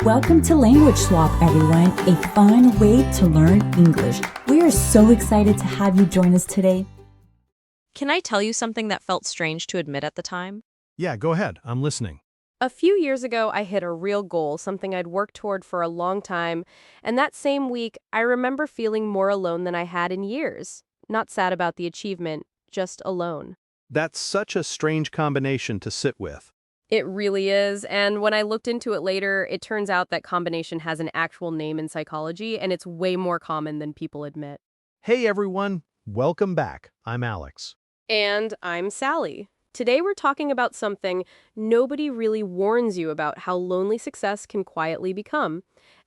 Welcome to Language Swap, everyone, a fun way to learn English. We are so excited to have you join us today. Can I tell you something that felt strange to admit at the time? Yeah, go ahead. I'm listening. A few years ago, I hit a real goal, something I'd worked toward for a long time, and that same week, I remember feeling more alone than I had in years. Not sad about the achievement, just alone. That's such a strange combination to sit with. It really is, and when I looked into it later, it turns out that combination has an actual name in psychology, and it's way more common than people admit. Hey everyone, welcome back. I'm Alex. And I'm Sally. Today we're talking about something nobody really warns you about: how lonely success can quietly become,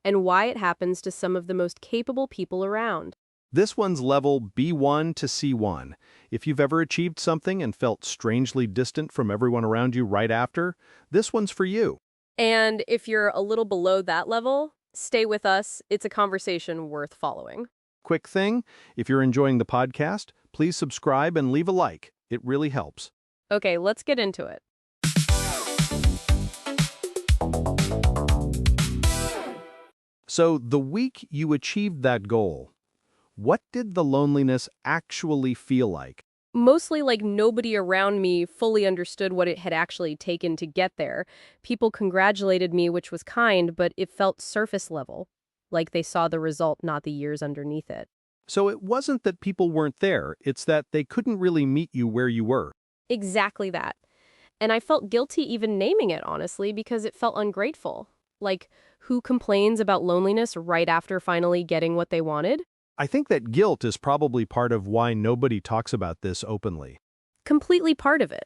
and why it happens to some of the most capable people around. This one's level B1 to C1. If you've ever achieved something and felt strangely distant from everyone around you right after, this one's for you. And if you're a little below that level, stay with us. It's a conversation worth following. Quick thing, if you're enjoying the podcast, please subscribe and leave a like. It really helps. Okay, let's get into it. So, the week you achieved that goal, what did the loneliness actually feel like? Mostly like nobody around me fully understood what it had actually taken to get there. People congratulated me, which was kind, but it felt surface level, like they saw the result, not the years underneath it. So it wasn't that people weren't there, it's that they couldn't really meet you where you were. Exactly that. And I felt guilty even naming it, honestly, because it felt ungrateful. Like, who complains about loneliness right after finally getting what they wanted? I think that guilt is probably part of why nobody talks about this openly. Completely part of it.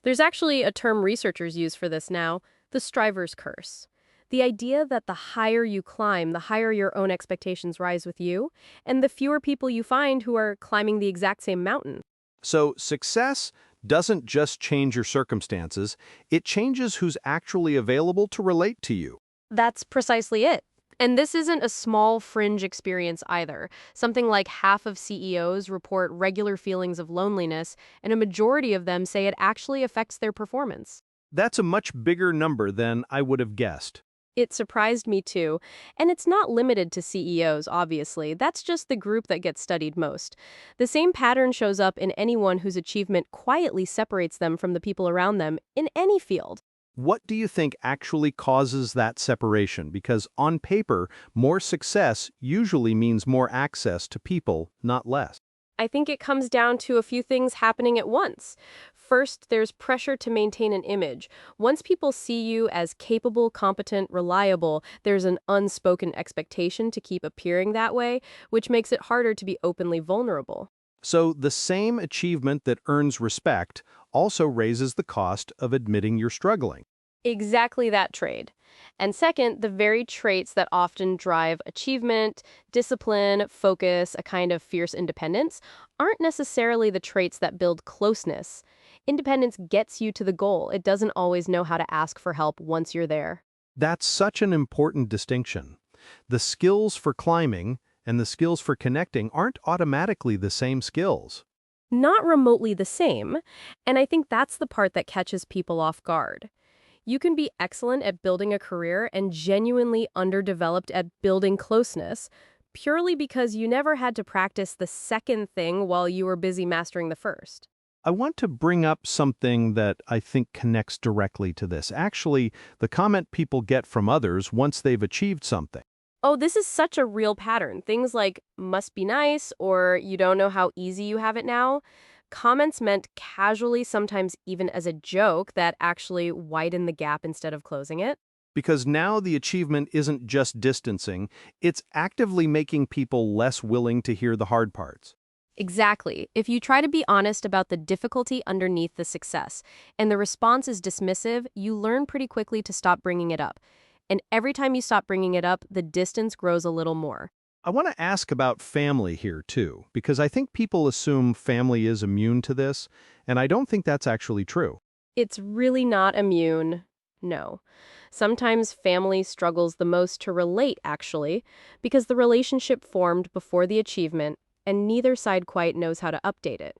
There's actually a term researchers use for this now: the striver's curse. The idea that the higher you climb, the higher your own expectations rise with you, and the fewer people you find who are climbing the exact same mountain. So success doesn't just change your circumstances, it changes who's actually available to relate to you. That's precisely it. And this isn't a small fringe experience either. Something like half of CEOs report regular feelings of loneliness, and a majority of them say it actually affects their performance. That's a much bigger number than I would have guessed. It surprised me too. And it's not limited to CEOs, obviously. That's just the group that gets studied most. The same pattern shows up in anyone whose achievement quietly separates them from the people around them in any field. What do you think actually causes that separation? Because on paper, more success usually means more access to people, not less. I think it comes down to a few things happening at once. First, there's pressure to maintain an image. Once people see you as capable, competent, reliable, there's an unspoken expectation to keep appearing that way, which makes it harder to be openly vulnerable. So the same achievement that earns respect also raises the cost of admitting you're struggling. Exactly that trade. And second, the very traits that often drive achievement, discipline, focus, a kind of fierce independence, aren't necessarily the traits that build closeness. Independence gets you to the goal. It doesn't always know how to ask for help once you're there. That's such an important distinction. The skills for climbing and the skills for connecting aren't automatically the same skills. Not remotely the same, and I think that's the part that catches people off guard. You can be excellent at building a career and genuinely underdeveloped at building closeness, purely because you never had to practice the second thing while you were busy mastering the first. I want to bring up something that I think connects directly to this. Actually, the comment people get from others once they've achieved something. Oh, this is such a real pattern. Things like "must be nice" or "you don't know how easy you have it now." Comments meant casually, sometimes even as a joke, that actually widen the gap instead of closing it. Because now the achievement isn't just distancing, it's actively making people less willing to hear the hard parts. Exactly. If you try to be honest about the difficulty underneath the success, and the response is dismissive, you learn pretty quickly to stop bringing it up. And every time you stop bringing it up, the distance grows a little more. I want to ask about family here, too, because I think people assume family is immune to this, and I don't think that's actually true. It's really not immune. No. Sometimes family struggles the most to relate, actually, because the relationship formed before the achievement, and neither side quite knows how to update it.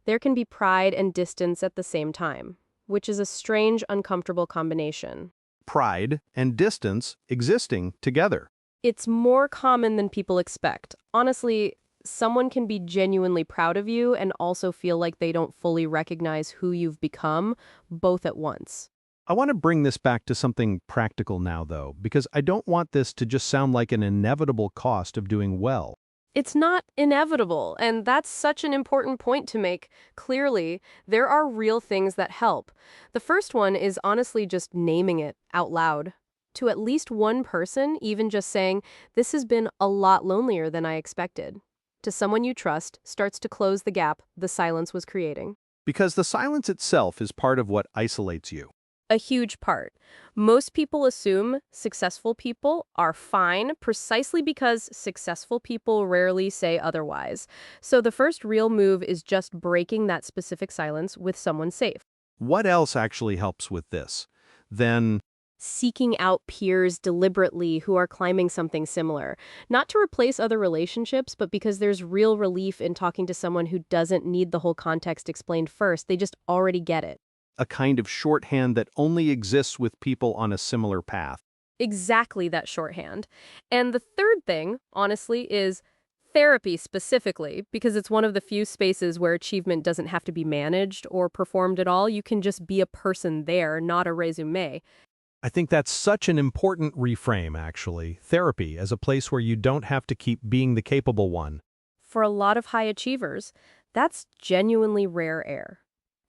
There can be pride and distance at the same time, which is a strange, uncomfortable combination. pride and distance existing together. It's more common than people expect. Honestly, someone can be genuinely proud of you and also feel like they don't fully recognize who you've become, both at once. I want to bring this back to something practical now, though, because I don't want this to just sound like an inevitable cost of doing well. It's not inevitable, and that's such an important point to make. Clearly, there are real things that help. The first one is honestly just naming it out loud. To at least one person, even just saying, "This has been a lot lonelier than I expected," to someone you trust, starts to close the gap the silence was creating. Because the silence itself is part of what isolates you. A huge part. Most people assume successful people are fine precisely because successful people rarely say otherwise. So the first real move is just breaking that specific silence with someone safe. What else actually helps with this? Then, Seeking out peers deliberately who are climbing something similar. Not to replace other relationships, but because there's real relief in talking to someone who doesn't need the whole context explained first. They just already get it. a kind of shorthand that only exists with people on a similar path. Exactly that shorthand. And the third thing, honestly, is therapy specifically, because it's one of the few spaces where achievement doesn't have to be managed or performed at all. You can just be a person there, not a resume. I think that's such an important reframe, actually. Therapy as a place where you don't have to keep being the capable one. For a lot of high achievers, that's genuinely rare air.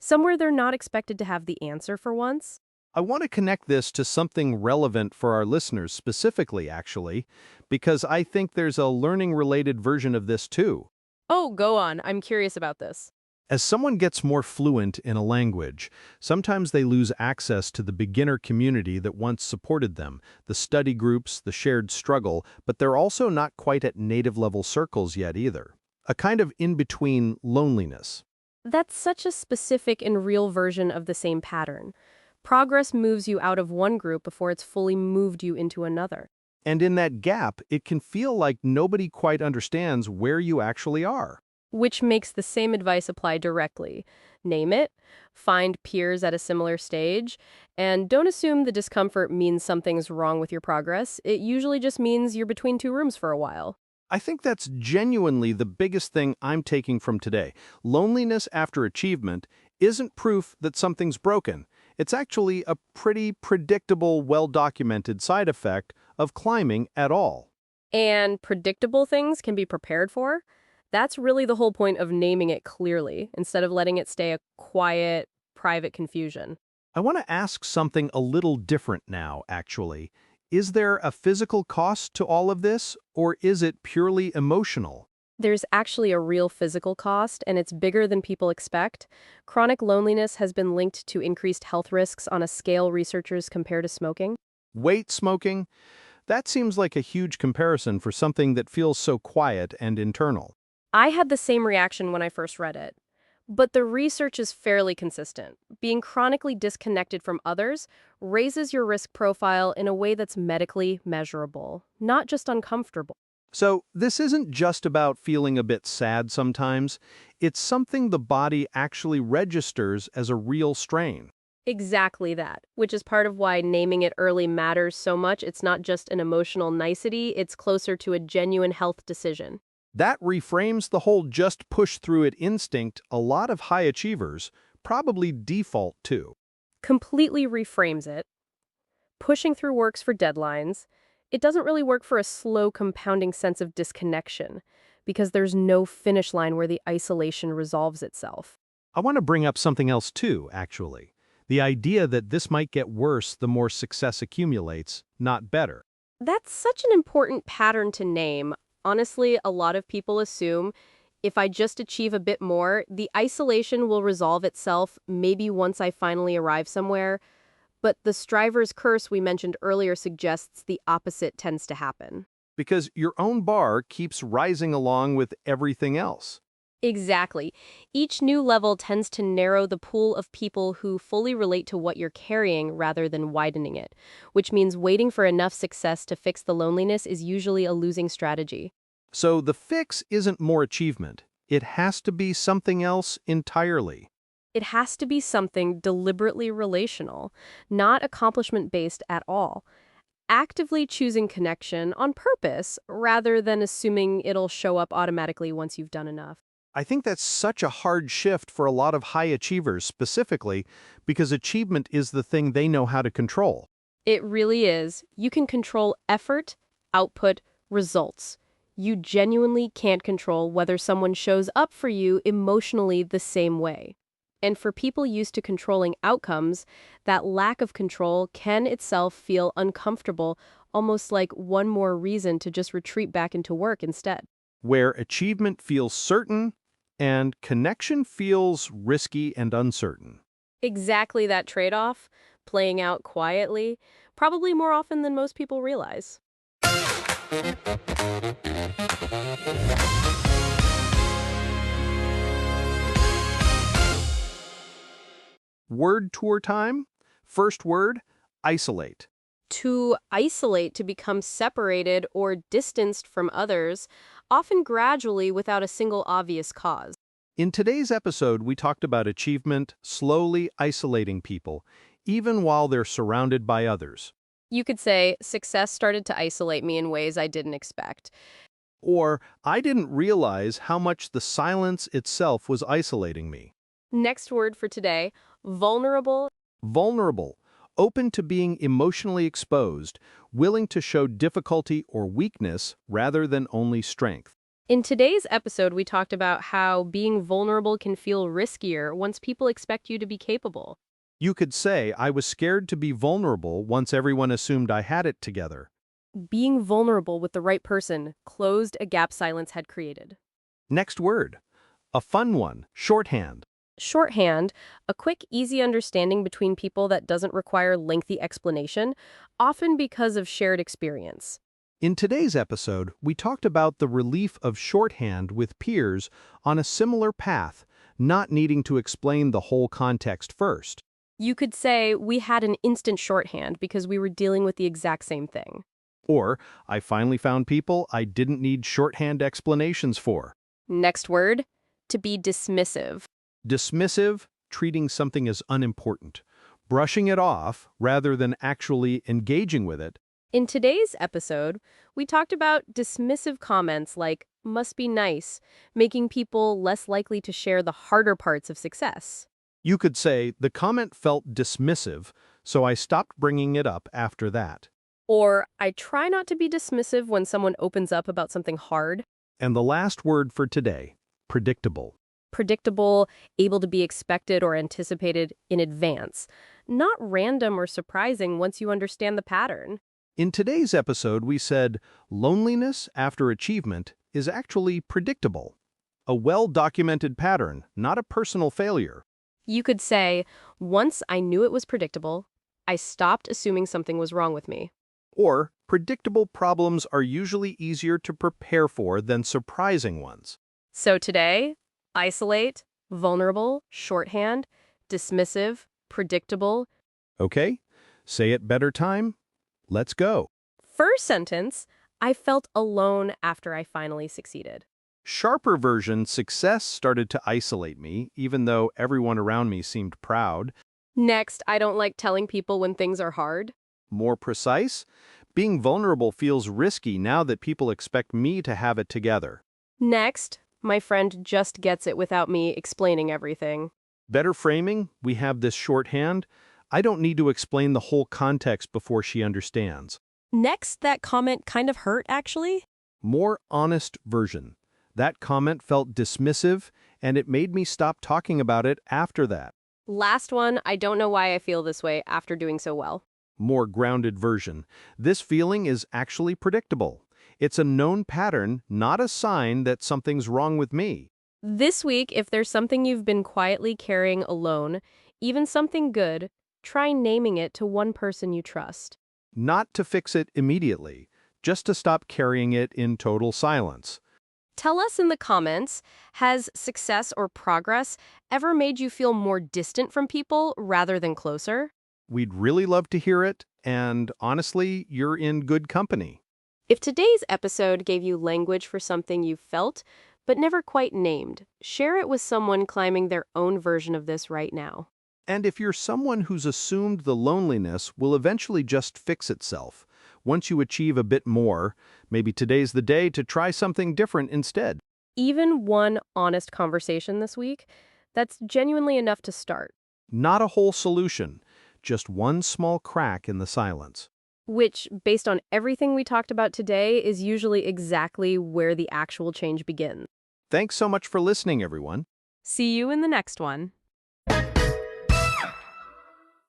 Somewhere they're not expected to have the answer for once. I want to connect this to something relevant for our listeners specifically, actually, because I think there's a learning-related version of this too. Oh, go on. I'm curious about this. As someone gets more fluent in a language, sometimes they lose access to the beginner community that once supported them, the study groups, the shared struggle, but they're also not quite at native-level circles yet either. A kind of in-between loneliness. That's such a specific and real version of the same pattern. Progress moves you out of one group before it's fully moved you into another. And in that gap, it can feel like nobody quite understands where you actually are. Which makes the same advice apply directly. Name it, find peers at a similar stage, and don't assume the discomfort means something's wrong with your progress. It usually just means you're between two rooms for a while. I think that's genuinely the biggest thing I'm taking from today. Loneliness after achievement isn't proof that something's broken. It's actually a pretty predictable, well-documented side effect of climbing at all. And predictable things can be prepared for. That's really the whole point of naming it clearly, instead of letting it stay a quiet, private confusion. I want to ask something a little different now, actually. Is there a physical cost to all of this, or is it purely emotional? There's actually a real physical cost, and it's bigger than people expect. Chronic loneliness has been linked to increased health risks on a scale researchers compare to smoking. Weight smoking? That seems like a huge comparison for something that feels so quiet and internal. I had the same reaction when I first read it. But the research is fairly consistent. Being chronically disconnected from others raises your risk profile in a way that's medically measurable, not just uncomfortable. So this isn't just about feeling a bit sad sometimes. It's something the body actually registers as a real strain. Exactly that, which is part of why naming it early matters so much. It's not just an emotional nicety, it's closer to a genuine health decision. That reframes the whole just push through it instinct a lot of high achievers probably default to. Completely reframes it. Pushing through works for deadlines. It doesn't really work for a slow compounding sense of disconnection, because there's no finish line where the isolation resolves itself. I want to bring up something else too, actually. The idea that this might get worse the more success accumulates, not better. That's such an important pattern to name. Honestly, a lot of people assume if I just achieve a bit more, the isolation will resolve itself maybe once I finally arrive somewhere. But the striver's curse we mentioned earlier suggests the opposite tends to happen. Because your own bar keeps rising along with everything else. Exactly. Each new level tends to narrow the pool of people who fully relate to what you're carrying rather than widening it, which means waiting for enough success to fix the loneliness is usually a losing strategy. So the fix isn't more achievement. It has to be something else entirely. It has to be something deliberately relational, not accomplishment-based at all. Actively choosing connection on purpose rather than assuming it'll show up automatically once you've done enough. I think that's such a hard shift for a lot of high achievers specifically because achievement is the thing they know how to control. It really is. You can control effort, output, results. You genuinely can't control whether someone shows up for you emotionally the same way. And for people used to controlling outcomes, that lack of control can itself feel uncomfortable, almost like one more reason to just retreat back into work instead. Where achievement feels certain and connection feels risky and uncertain. Exactly that trade-off, playing out quietly, probably more often than most people realize. Word tour time. First word, isolate. To isolate, to become separated or distanced from others, often gradually without a single obvious cause. In today's episode, we talked about achievement slowly isolating people, even while they're surrounded by others. You could say, success started to isolate me in ways I didn't expect. Or, I didn't realize how much the silence itself was isolating me. Next word for today, vulnerable. Vulnerable, open to being emotionally exposed, willing to show difficulty or weakness rather than only strength. In today's episode, we talked about how being vulnerable can feel riskier once people expect you to be capable. You could say, I was scared to be vulnerable once everyone assumed I had it together. Being vulnerable with the right person closed a gap silence had created. Next word, a fun one, shorthand. Shorthand, a quick, easy understanding between people that doesn't require lengthy explanation, often because of shared experience. In today's episode, we talked about the relief of shorthand with peers on a similar path, not needing to explain the whole context first. You could say we had an instant shorthand because we were dealing with the exact same thing. Or, I finally found people I didn't need shorthand explanations for. Next word, to be dismissive. Dismissive, treating something as unimportant, brushing it off rather than actually engaging with it. In today's episode, we talked about dismissive comments like, must be nice, making people less likely to share the harder parts of success. You could say, the comment felt dismissive, so I stopped bringing it up after that. Or, I try not to be dismissive when someone opens up about something hard. And the last word for today, predictable. Predictable, able to be expected or anticipated in advance. Not random or surprising once you understand the pattern. In today's episode, we said loneliness after achievement is actually predictable. A well-documented pattern, not a personal failure. You could say, once I knew it was predictable, I stopped assuming something was wrong with me. Or, predictable problems are usually easier to prepare for than surprising ones. So today, isolate, vulnerable, shorthand, dismissive, predictable. Okay? Say it better time? Let's go. First sentence, I felt alone after I finally succeeded. Sharper version, success started to isolate me, even though everyone around me seemed proud. Next, I don't like telling people when things are hard. More precise, being vulnerable feels risky now that people expect me to have it together. Next, my friend just gets it without me explaining everything. Better framing, we have this shorthand. I don't need to explain the whole context before she understands. Next, that comment kind of hurt, actually. More honest version. That comment felt dismissive, and it made me stop talking about it after that. Last one, I don't know why I feel this way after doing so well. More grounded version. This feeling is actually predictable. It's a known pattern, not a sign that something's wrong with me. This week, if there's something you've been quietly carrying alone, even something good, try naming it to one person you trust. Not to fix it immediately, just to stop carrying it in total silence. Tell us in the comments, has success or progress ever made you feel more distant from people rather than closer? We'd really love to hear it, and honestly, you're in good company. If today's episode gave you language for something you felt, but never quite named. Share it with someone climbing their own version of this right now. And if you're someone who's assumed the loneliness will eventually just fix itself, once you achieve a bit more, maybe today's the day to try something different instead. Even one honest conversation this week, that's genuinely enough to start. Not a whole solution, just one small crack in the silence. Which, based on everything we talked about today, is usually exactly where the actual change begins. Thanks so much for listening, everyone. See you in the next one.